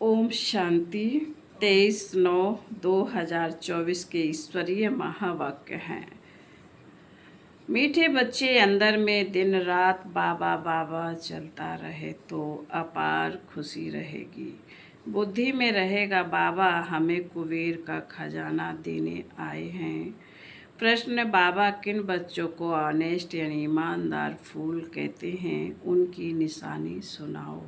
ओम शांति। 23/9/2024 के ईश्वरीय महावाक्य हैं। मीठे बच्चे अंदर में दिन रात बाबा बाबा चलता रहे तो अपार खुशी रहेगी। बुद्धि में रहेगा बाबा हमें कुबेर का खजाना देने आए हैं। प्रश्न, बाबा किन बच्चों को ऑनेस्ट यानी ईमानदार फूल कहते हैं, उनकी निशानी सुनाओ।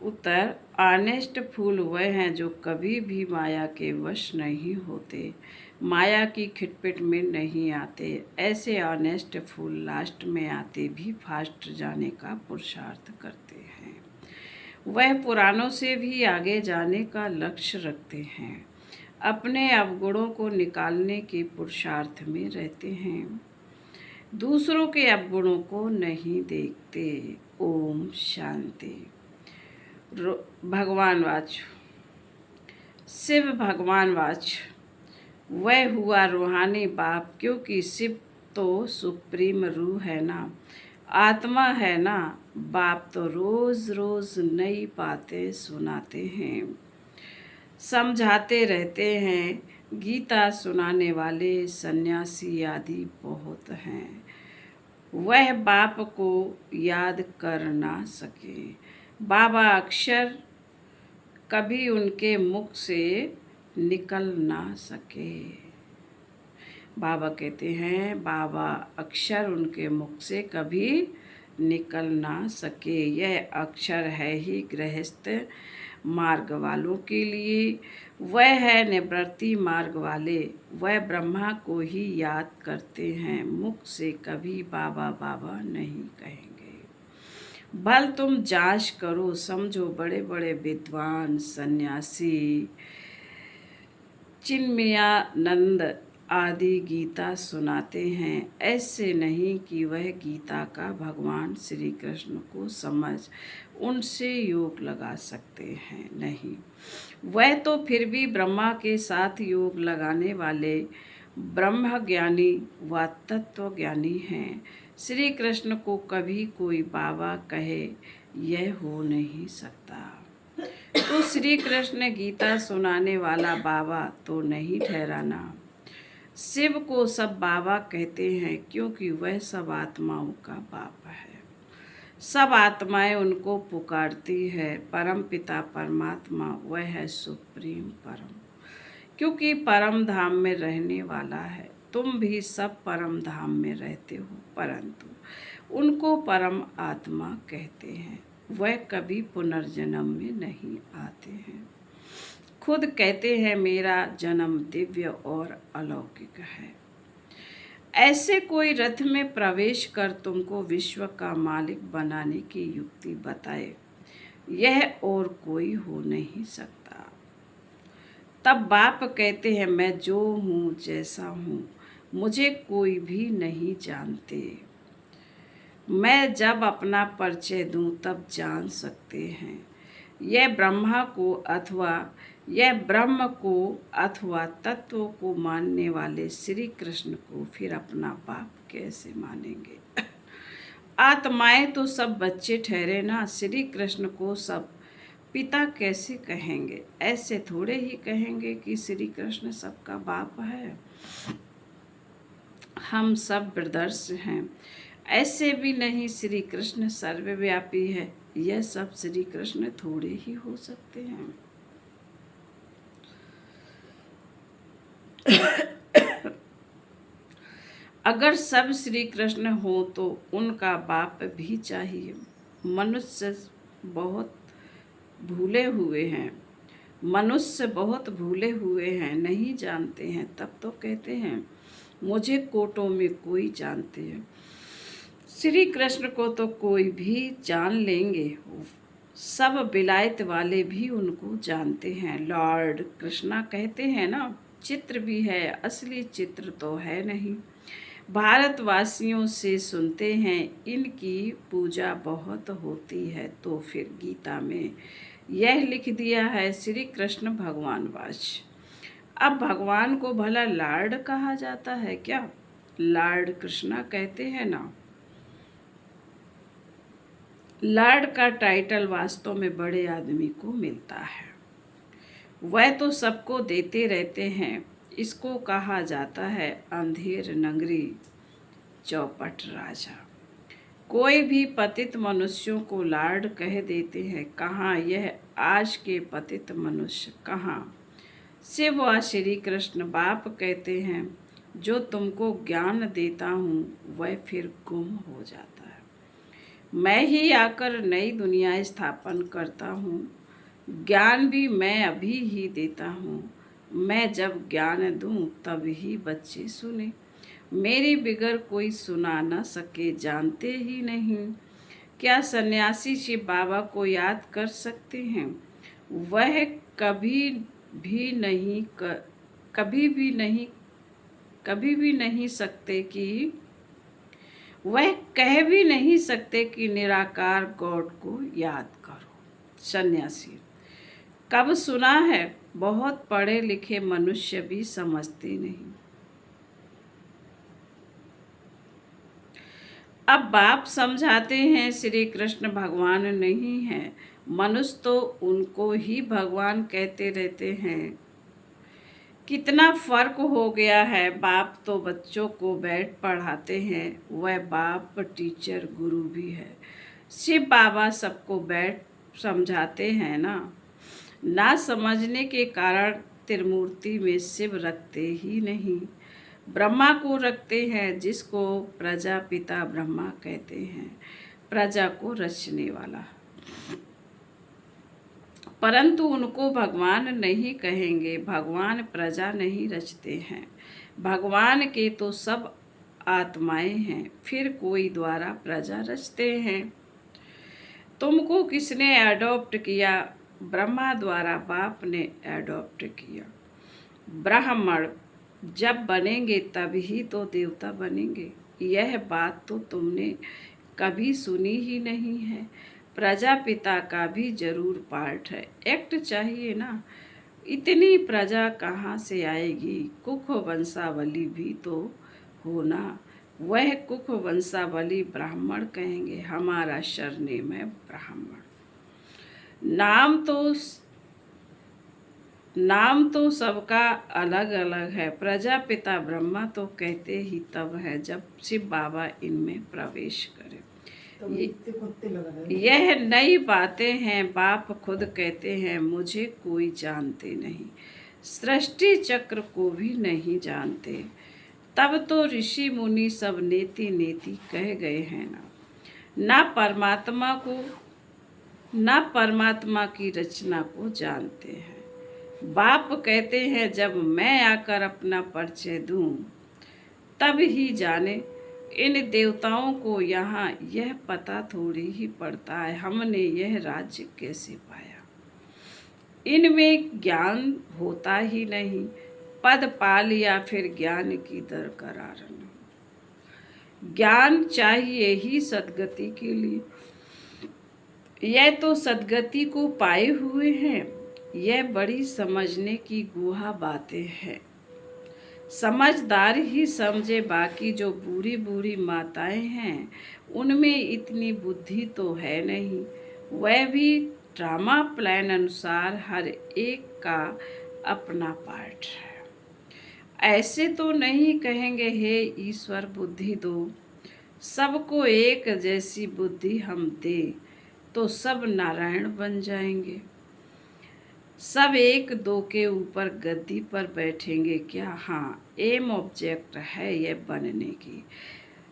उत्तर, ऑनेस्ट फूल वह हैं जो कभी भी माया के वश नहीं होते, माया की खिटपिट में नहीं आते। ऐसे ऑनेस्ट फूल लास्ट में आते भी फास्ट जाने का पुरुषार्थ करते हैं। वह पुरानों से भी आगे जाने का लक्ष्य रखते हैं, अपने अवगुणों को निकालने के पुरुषार्थ में रहते हैं, दूसरों के अवगुणों को नहीं देखते। ओम शांति। भगवान वाच, शिव भगवान वाच, वह हुआ रूहानी बाप, क्योंकि शिव तो सुप्रीम रूह है ना, आत्मा है ना। बाप तो रोज रोज नई बातें सुनाते हैं, समझाते रहते हैं। गीता सुनाने वाले सन्यासी आदि बहुत हैं, वह बाप को याद कर ना सके। बाबा अक्षर कभी उनके मुख से निकल ना सके। बाबा कहते हैं बाबा अक्षर उनके मुख से कभी निकल ना सके। यह अक्षर है ही गृहस्थ मार्ग वालों के लिए, वह है निवृत्ति मार्ग वाले। वह ब्रह्मा को ही याद करते हैं, मुख से कभी बाबा बाबा नहीं कहेंगे। भल तुम जांच करो, समझो बड़े बड़े विद्वान सन्यासी चिन्मयानंद आदि गीता सुनाते हैं, ऐसे नहीं कि वह गीता का भगवान श्री कृष्ण को समझ उनसे योग लगा सकते हैं, नहीं। वह तो फिर भी ब्रह्मा के साथ योग लगाने वाले ब्रह्म ज्ञानी व तत्व ज्ञानी हैं। श्री कृष्ण को कभी कोई बाबा कहे यह हो नहीं सकता। तो श्री कृष्ण गीता सुनाने वाला बाबा तो नहीं ठहरा ना। शिव को सब बाबा कहते हैं, क्योंकि वह सब आत्माओं का बाप है। सब आत्माएं उनको पुकारती है। परम पिता परमात्मा वह है सुप्रीम परम, क्योंकि परम धाम में रहने वाला है। तुम भी सब परम धाम में रहते हो, परंतु उनको परम आत्मा कहते हैं। वह कभी पुनर्जन्म में नहीं आते हैं। खुद कहते हैं मेरा जन्म दिव्य और अलौकिक है। ऐसे कोई रथ में प्रवेश कर तुमको विश्व का मालिक बनाने की युक्ति बताए, यह और कोई हो नहीं सकता। तब बाप कहते हैं मैं जो हूँ जैसा हूँ, मुझे कोई भी नहीं जानते। मैं जब अपना परिचय दूँ तब जान सकते हैं। यह ब्रह्मा को ब्रह्म को अथवा तत्व को मानने वाले श्री कृष्ण को फिर अपना बाप कैसे मानेंगे। आत्माएं तो सब बच्चे ठहरे ना, श्री कृष्ण को सब पिता कैसे कहेंगे। ऐसे थोड़े ही कहेंगे कि श्री कृष्ण सबका बाप है, हम सब ब्रदर्स हैं। ऐसे भी नहीं, श्री कृष्ण सर्वव्यापी है, यह सब श्री कृष्ण थोड़े ही हो सकते हैं। अगर सब श्री कृष्ण हो तो उनका बाप भी चाहिए। मनुष्य बहुत भूले हुए हैं, नहीं जानते हैं, तब तो कहते हैं मुझे कोटों में कोई जानते हैं। श्री कृष्ण को तो कोई भी जान लेंगे, सब विलायत वाले भी उनको जानते हैं। लॉर्ड कृष्णा कहते हैं ना, चित्र भी है, असली चित्र तो है नहीं। भारतवासियों से सुनते हैं इनकी पूजा बहुत होती है, तो फिर गीता में यह लिख दिया है श्री कृष्ण भगवान वाच। अब भगवान को भला लॉर्ड कहा जाता है क्या? लॉर्ड कृष्णा कहते हैं ना। लॉर्ड का टाइटल वास्तव में बड़े आदमी को मिलता है। वह तो सबको देते रहते हैं। इसको कहा जाता है अंधेर नगरी चौपट राजा। कोई भी पतित मनुष्यों को लॉर्ड कह देते हैं। कहाँ यह आज के पतित मनुष्य, कहाँ शिव व श्री कृष्ण बाप कहते हैं, जो तुमको ज्ञान देता हूँ वह फिर गुम हो जाता है। मैं ही आकर नई दुनिया स्थापन करता हूँ। ज्ञान भी मैं अभी ही देता हूँ। मैं जब ज्ञान दूँ तब ही बच्चे सुने। मेरे बिगर कोई सुना न सके, जानते ही नहीं। क्या सन्यासी शिव बाबा को याद कर सकते हैं? वह कभी भी नहीं सकते कि वह कह भी नहीं सकते कि निराकार गॉड को याद करो। सन्यासी कब सुना है? बहुत पढ़े लिखे मनुष्य भी समझते नहीं। अब बाप समझाते हैं श्री कृष्ण भगवान नहीं है। मनुष्य तो उनको ही भगवान कहते रहते हैं। कितना फर्क हो गया है। बाप तो बच्चों को बैठ पढ़ाते हैं। वह बाप टीचर गुरु भी है। शिव बाबा सबको बैठ समझाते हैं ना समझने के कारण त्रिमूर्ति में शिव रखते ही नहीं। ब्रह्मा को रखते हैं, जिसको प्रजापिता ब्रह्मा कहते हैं, प्रजा को रचने वाला। परंतु उनको भगवान नहीं कहेंगे। भगवान प्रजा नहीं रचते हैं। भगवान के तो सब आत्माएं हैं, फिर कोई द्वारा प्रजा रचते हैं। तुमको किसने एडॉप्ट किया? ब्रह्मा द्वारा बाप ने एडॉप्ट किया। ब्राह्मण जब बनेंगे तब ही तो देवता बनेंगे। यह बात तो तुमने कभी सुनी ही नहीं है। प्रजापिता का भी जरूर पार्ट है। एक्ट चाहिए ना। इतनी प्रजा कहाँ से आएगी? कुख वंशावली भी तो होना। वह कुख वंशावली ब्राह्मण कहेंगे। हमारा सरनेम है ब्राह्मण। नाम तो सबका अलग अलग है। प्रजापिता ब्रह्मा तो कहते ही तब है जब शिव बाबा इनमें प्रवेश करें। यह नई बातें हैं। बाप खुद कहते हैं, मुझे कोई जानते नहीं, सृष्टि चक्र को भी नहीं जानते। तब तो ऋषि मुनि सब नेति नेति कह गए हैं ना परमात्मा की रचना को जानते हैं। बाप कहते हैं, जब मैं आकर अपना परिचय दूं तब ही जाने। इन देवताओं को यहाँ यह पता थोड़ी ही पड़ता है हमने यह राज्य कैसे पाया। इनमें ज्ञान होता ही नहीं। पद पा लिया फिर ज्ञान की दरकरार नहीं। ज्ञान चाहिए ही सद्गति के लिए। यह तो सद्गति को पाए हुए हैं। यह बड़ी समझने की गुहा बातें हैं। समझदार ही समझे। बाकी जो बूढ़ी बूढ़ी माताएं हैं उनमें इतनी बुद्धि तो है नहीं। वह भी ड्रामा प्लान अनुसार हर एक का अपना पार्ट है। ऐसे तो नहीं कहेंगे, हे ईश्वर बुद्धि दो, सबको एक जैसी बुद्धि हम दे तो सब नारायण बन जाएंगे। सब एक दो के ऊपर गद्दी पर बैठेंगे क्या? हाँ, एम ऑब्जेक्ट है यह बनने की।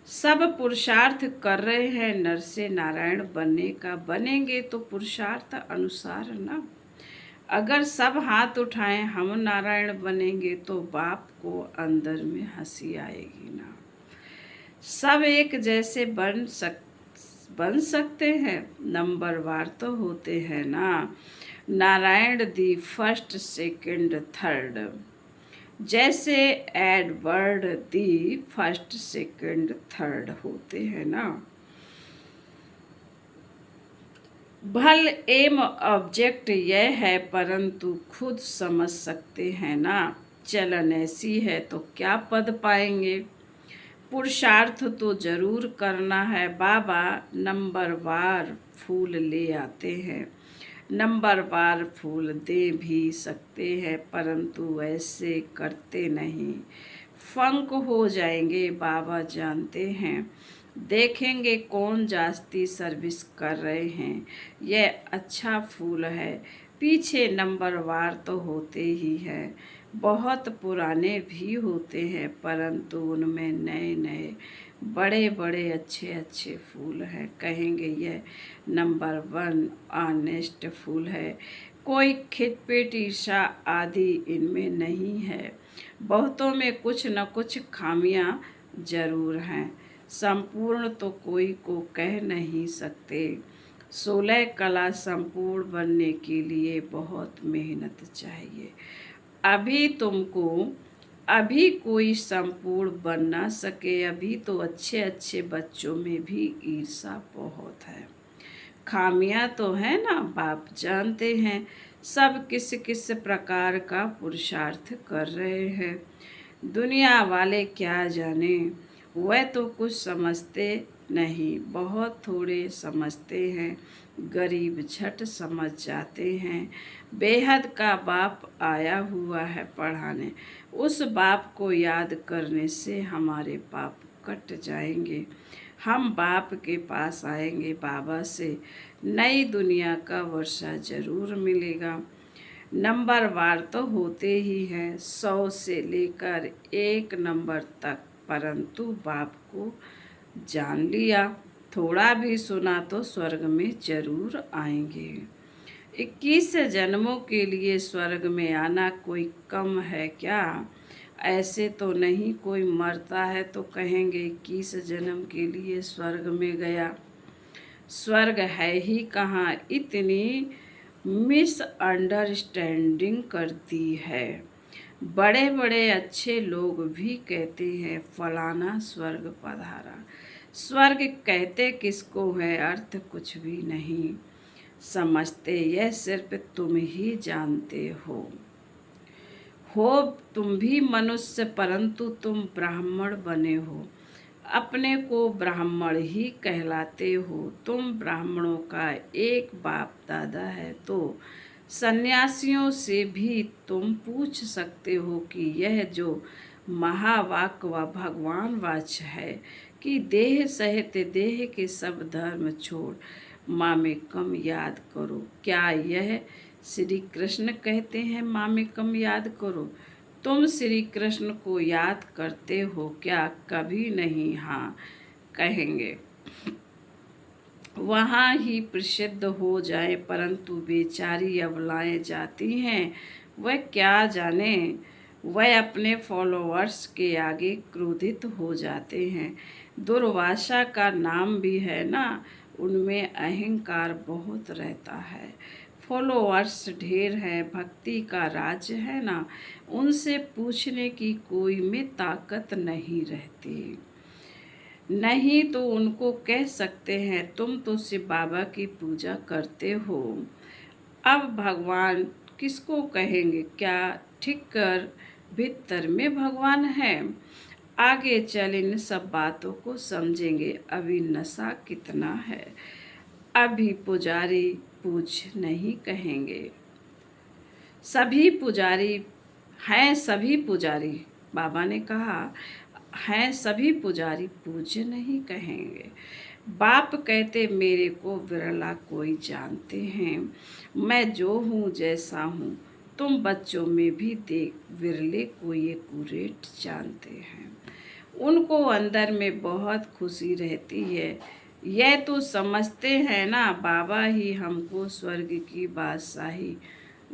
सब पुरुषार्थ कर रहे हैं नर से नारायण बनने का। बनेंगे तो पुरुषार्थ अनुसार ना। अगर सब हाथ उठाएं हम नारायण बनेंगे तो बाप को अंदर में हंसी आएगी ना। सब एक जैसे बन सकते हैं। नंबरवार तो होते हैं ना। Narayan the first second third, जैसे Edward the first second third होते हैं ना। भल एम ऑब्जेक्ट यह है, परंतु खुद समझ सकते हैं ना। चलन ऐसी है तो क्या पद पाएंगे। पुरुषार्थ तो जरूर करना है बाबा, नंबरवार फूल ले आते हैं। नंबरवार फूल दे भी सकते हैं, परंतु ऐसे करते नहीं। फंक हो जाएंगे बाबा जानते हैं। देखेंगे कौन जास्ती सर्विस कर रहे हैं। यह अच्छा फूल है। पीछे नंबरवार तो होते ही हैं, बहुत पुराने भी होते हैं, परंतु उनमें नए नए बड़े बड़े अच्छे अच्छे फूल हैं। कहेंगे यह नंबर 1 ऑनेस्ट फूल है। कोई खिटपिट ईर्ष्या आदि इनमें नहीं है। बहुतों में कुछ न कुछ खामियां जरूर हैं। संपूर्ण तो कोई को कह नहीं सकते। 16 कला संपूर्ण बनने के लिए बहुत मेहनत चाहिए। अभी कोई संपूर्ण बन ना सके। अभी तो अच्छे अच्छे बच्चों में भी ईर्ष्या बहुत है। खामियां तो है ना, बाप जानते हैं। सब किस किस प्रकार का पुरुषार्थ कर रहे हैं। दुनिया वाले क्या जाने, वह तो कुछ समझते नहीं, बहुत थोड़े समझते हैं। गरीब झट समझ जाते हैं। बेहद का बाप आया हुआ है पढ़ाने। उस बाप को याद करने से हमारे पाप कट जाएंगे। हम बाप के पास आएंगे। बाबा से नई दुनिया का वर्षा जरूर मिलेगा। नंबरवार तो होते ही हैं, 100 से लेकर 1 नंबर तक, परंतु बाप को जान लिया, थोड़ा भी सुना तो स्वर्ग में जरूर आएंगे। 21 जन्मों के लिए स्वर्ग में आना कोई कम है क्या? ऐसे तो नहीं कोई मरता है तो कहेंगे 21 जन्म के लिए स्वर्ग में गया। स्वर्ग है ही कहाँ, इतनी मिसअंडरस्टैंडिंग करती है। बड़े बड़े अच्छे लोग भी कहते हैं फलाना स्वर्ग पधारा। स्वर्ग कहते किसको है, अर्थ कुछ भी नहीं समझते। यह सिर्फ तुम ही जानते हो तुम भी मनुष्य, परंतु तुम ब्राह्मण बने हो। अपने को ब्राह्मण ही कहलाते हो। तुम ब्राह्मणों का एक बाप दादा है, तो सन्यासियों से भी तुम पूछ सकते हो कि यह जो महावाक्य व भगवान वाच है कि देह सहित देह के सब धर्म छोड़ मामेकम याद करो। क्या यह श्री कृष्ण कहते हैं मामेकम याद करो? तुम श्री कृष्ण को याद करते हो क्या? कभी नहीं। हाँ कहेंगे वहाँ ही प्रसिद्ध हो जाए, परंतु बेचारी अबलाएं जाती हैं, वह क्या जाने। वह अपने फॉलोअर्स के आगे क्रोधित हो जाते हैं। दुर्वासा का नाम भी है ना, उनमें अहंकार बहुत रहता है। फॉलोअर्स ढेर हैं, भक्ति का राज है ना, उनसे पूछने की कोई में ताकत नहीं रहती। नहीं तो उनको कह सकते हैं तुम तो शिव बाबा की पूजा करते हो। अब भगवान किसको कहेंगे? क्या ठीक कर भीतर में भगवान है? आगे चल इन सब बातों को समझेंगे। अभी नशा कितना है। अभी पुजारी पूछ नहीं कहेंगे। सभी पुजारी हैं, सभी पुजारी, बाबा ने कहा हैं सभी पुजारी पूज्य नहीं कहेंगे। बाप कहते मेरे को विरला कोई जानते हैं। मैं जो हूँ जैसा हूँ, तुम बच्चों में भी देख विरले कोई एक्यूरेट जानते हैं। उनको अंदर में बहुत खुशी रहती है। यह तो समझते हैं ना, बाबा ही हमको स्वर्ग की बादशाही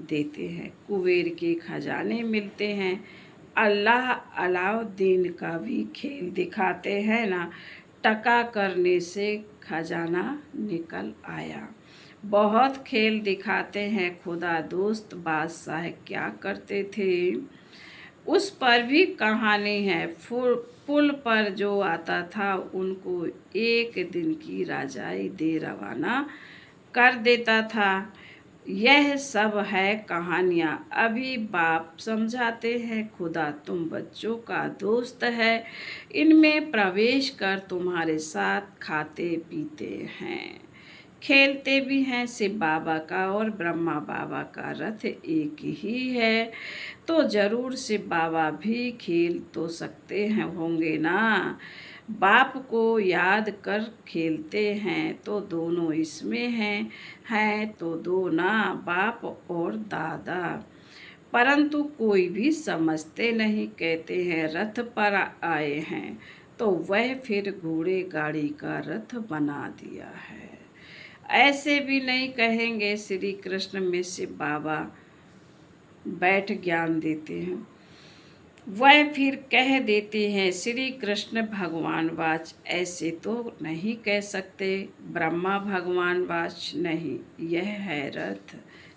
देते हैं, कुबेर के खजाने मिलते हैं। अल्लाह अलाउद्दीन का भी खेल दिखाते हैं ना, टका करने से खजाना निकल आया। बहुत खेल दिखाते हैं। खुदा दोस्त बादशाह क्या करते थे, उस पर भी कहानी है। पुल पर जो आता था उनको एक दिन की रजाई दे रवाना कर देता था। यह सब है कहानियाँ। अभी बाप समझाते हैं खुदा तुम बच्चों का दोस्त है, इनमें प्रवेश कर तुम्हारे साथ खाते पीते हैं, खेलते भी हैं। शिव बाबा का और ब्रह्मा बाबा का रथ एक ही है, तो जरूर शिव बाबा भी खेल तो सकते हैं होंगे ना। बाप को याद कर खेलते हैं तो दोनों इसमें हैं तो दो ना, बाप और दादा। परंतु कोई भी समझते नहीं, कहते हैं रथ पर आए हैं, तो वह फिर घोड़े गाड़ी का रथ बना दिया है। ऐसे भी नहीं कहेंगे श्री कृष्ण में शिव बाबा बैठ ज्ञान देते हैं। वह फिर कह देते हैं श्री कृष्ण भगवान वाच, ऐसे तो नहीं कह सकते। ब्रह्मा भगवान वाच नहीं, यह है रथ।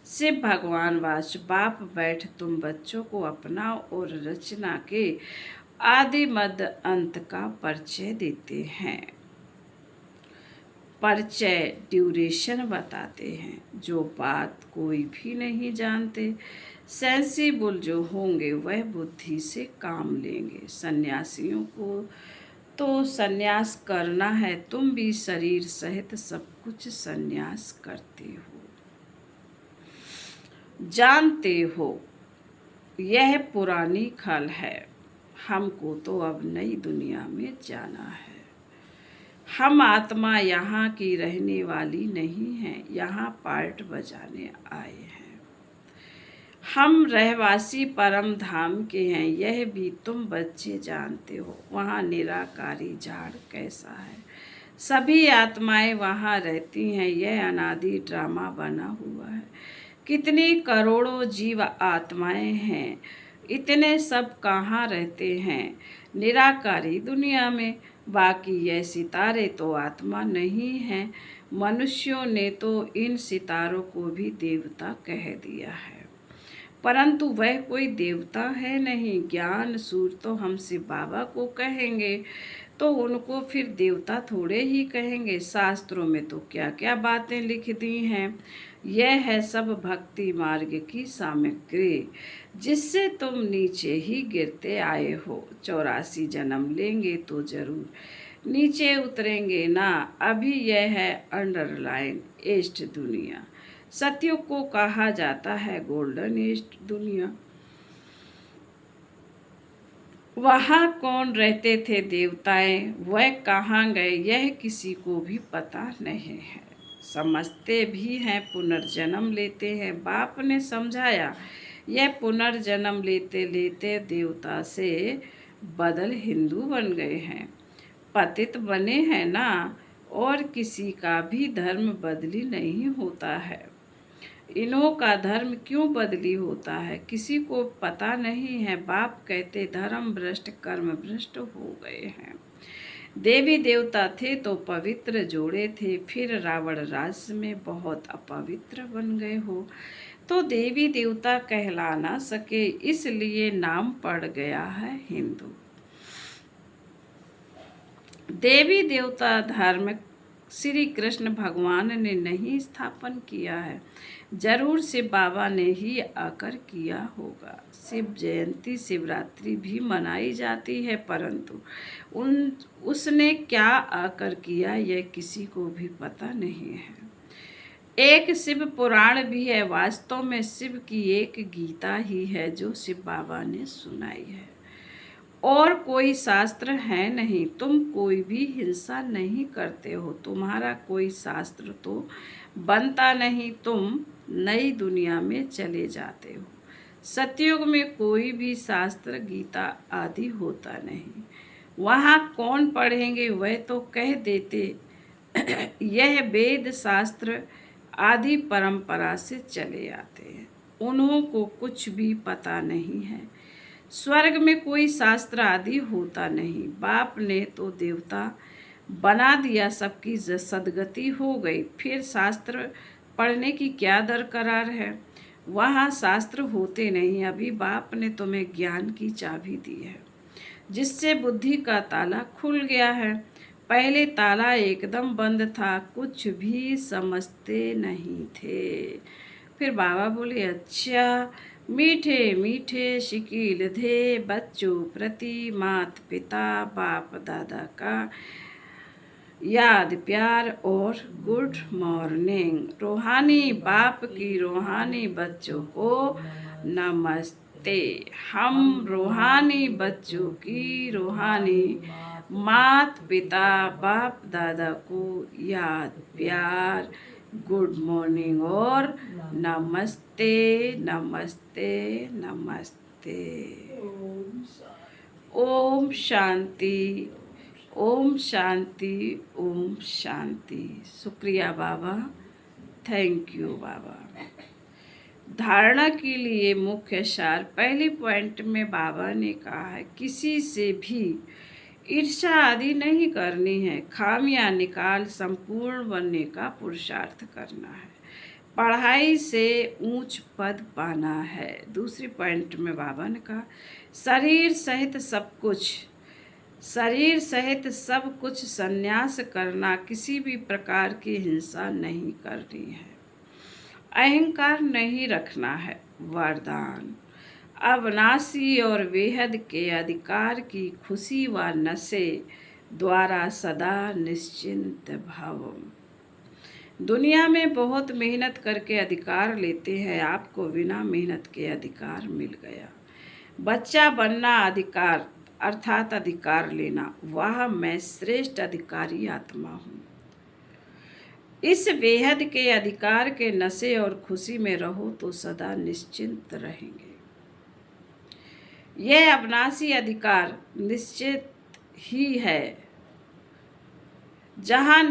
शिव भगवान वाच, बाप बैठ तुम बच्चों को अपना और रचना के आदि मध्य अंत का परिचय देते हैं। परिचय ड्यूरेशन बताते हैं, जो बात कोई भी नहीं जानते। सेंसिबल जो होंगे वह बुद्धि से काम लेंगे। सन्यासियों को तो सन्यास करना है, तुम भी शरीर सहित सब कुछ सन्यास करते हो, जानते हो। यह पुरानी खल है, हमको तो अब नई दुनिया में जाना है। हम आत्मा यहाँ की रहने वाली नहीं है, यहाँ पार्ट बजाने आए हैं। हम रहवासी परम धाम के हैं, यह भी तुम बच्चे जानते हो। वहाँ निराकारी झाड़ कैसा है, सभी आत्माएं वहाँ रहती हैं, यह अनादि ड्रामा बना हुआ है। कितनी करोड़ों जीव आत्माएं हैं, इतने सब कहाँ रहते हैं निराकारी दुनिया में। बाकी यह सितारे तो आत्मा नहीं हैं। मनुष्यों ने तो इन सितारों को भी देवता कह दिया है, परंतु वह कोई देवता है नहीं। ज्ञान सूर्य तो हम शिव बाबा को कहेंगे, तो उनको फिर देवता थोड़े ही कहेंगे। शास्त्रों में तो क्या क्या बातें लिख दी हैं। यह है सब भक्ति मार्ग की सामग्री, जिससे तुम नीचे ही गिरते आए हो। 84 जन्म लेंगे तो जरूर नीचे उतरेंगे ना। अभी यह है अंडरलाइन ईस्ट दुनिया। सतयुग को कहा जाता है गोल्डन ईस्ट दुनिया। वहाँ कौन रहते थे देवताएं, वह कहाँ गए, यह किसी को भी पता नहीं है। समझते भी हैं पुनर्जन्म लेते हैं। बाप ने समझाया, यह पुनर्जन्म लेते लेते देवता से बदल हिंदू बन गए हैं, पतित बने हैं ना। और किसी का भी धर्म बदली नहीं होता है। इन्हों का धर्म क्यों बदली होता है, किसी को पता नहीं है। बाप कहते धर्म भ्रष्ट कर्म भ्रष्ट हो गए हैं। देवी देवता थे तो पवित्र जोड़े थे, फिर रावण राज्य में बहुत अपवित्र बन गए हो, तो देवी देवता कहला ना सके, इसलिए नाम पड़ गया है हिंदू। देवी देवता धर्म श्री कृष्ण भगवान ने नहीं स्थापन किया है, जरूर शिव बाबा ने ही आकर किया होगा। शिव जयंती शिवरात्रि भी मनाई जाती है, परंतु उसने क्या आकर किया यह किसी को भी पता नहीं है। एक शिव पुराण भी है, वास्तव में शिव की एक गीता ही है जो शिव बाबा ने सुनाई है, और कोई शास्त्र है नहीं। तुम कोई भी हिंसा नहीं करते हो, तुम्हारा कोई शास्त्र तो बनता नहीं, तुम नई दुनिया में चले जाते हो। सतयुग में कोई भी शास्त्र गीता आदि होता नहीं, वहाँ कौन पढ़ेंगे, वह तो कह देते यह वेद शास्त्र आदि परंपरा से चले आते हैं, उन्हों को कुछ भी पता नहीं है। स्वर्ग में कोई शास्त्र आदि होता नहीं, बाप ने तो देवता बना दिया, सबकी सदगति हो गई, फिर शास्त्र पढ़ने की क्या दरकार है। वहाँ शास्त्र होते नहीं। अभी बाप ने तुम्हें ज्ञान की चाबी दी है, जिससे बुद्धि का ताला खुल गया है। पहले ताला एकदम बंद था, कुछ भी समझते नहीं थे, फिर बाबा बोले, अच्छा, मीठे मीठे शिकील धे बच्चों प्रति मात पिता बाप दादा का याद प्यार और गुड मॉर्निंग। रूहानी बाप की रूहानी बच्चों को नमस्ते। हम रूहानी बच्चों की रूहानी मात पिता बाप दादा को याद प्यार गुड मॉर्निंग और नमस्ते नमस्ते नमस्ते। ओम शांति, ओम शांति, ओम शांति। शुक्रिया बाबा, थैंक यू बाबा। धारणा के लिए मुख्य सार। पहली पॉइंट में बाबा ने कहा है, किसी से भी ईर्ष्या आदि नहीं करनी है, खामियां निकाल संपूर्ण बनने का पुरुषार्थ करना है, पढ़ाई से ऊंच पद पाना है। दूसरी पॉइंट में बाबा ने कहा, शरीर सहित सब कुछ संन्यास करना, किसी भी प्रकार की हिंसा नहीं करनी है, अहंकार नहीं रखना है। वरदान, अविनाशी और बेहद के अधिकार की खुशी व नशे द्वारा सदा निश्चिंत भव। दुनिया में बहुत मेहनत करके अधिकार लेते हैं, आपको बिना मेहनत के अधिकार मिल गया। बच्चा बनना अधिकार अर्थात अधिकार लेना, वह मैं श्रेष्ठ अधिकारी आत्मा हूँ। इस बेहद के अधिकार के नशे और खुशी में रहो तो सदा निश्चिंत रहेंगे। यह अविनाशी अधिकार निश्चित ही है। जहाँ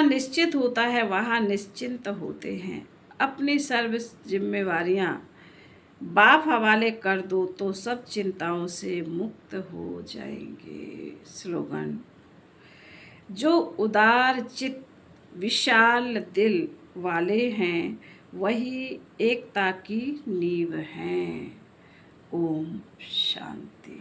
निश्चित होता है वहाँ निश्चिंत होते हैं। अपनी सर्व जिम्मेवारियाँ बाप हवाले कर दो तो सब चिंताओं से मुक्त हो जाएंगे। स्लोगन, जो उदार चित्त विशाल दिल वाले हैं वही एकता की नींव हैं। ओम शांति।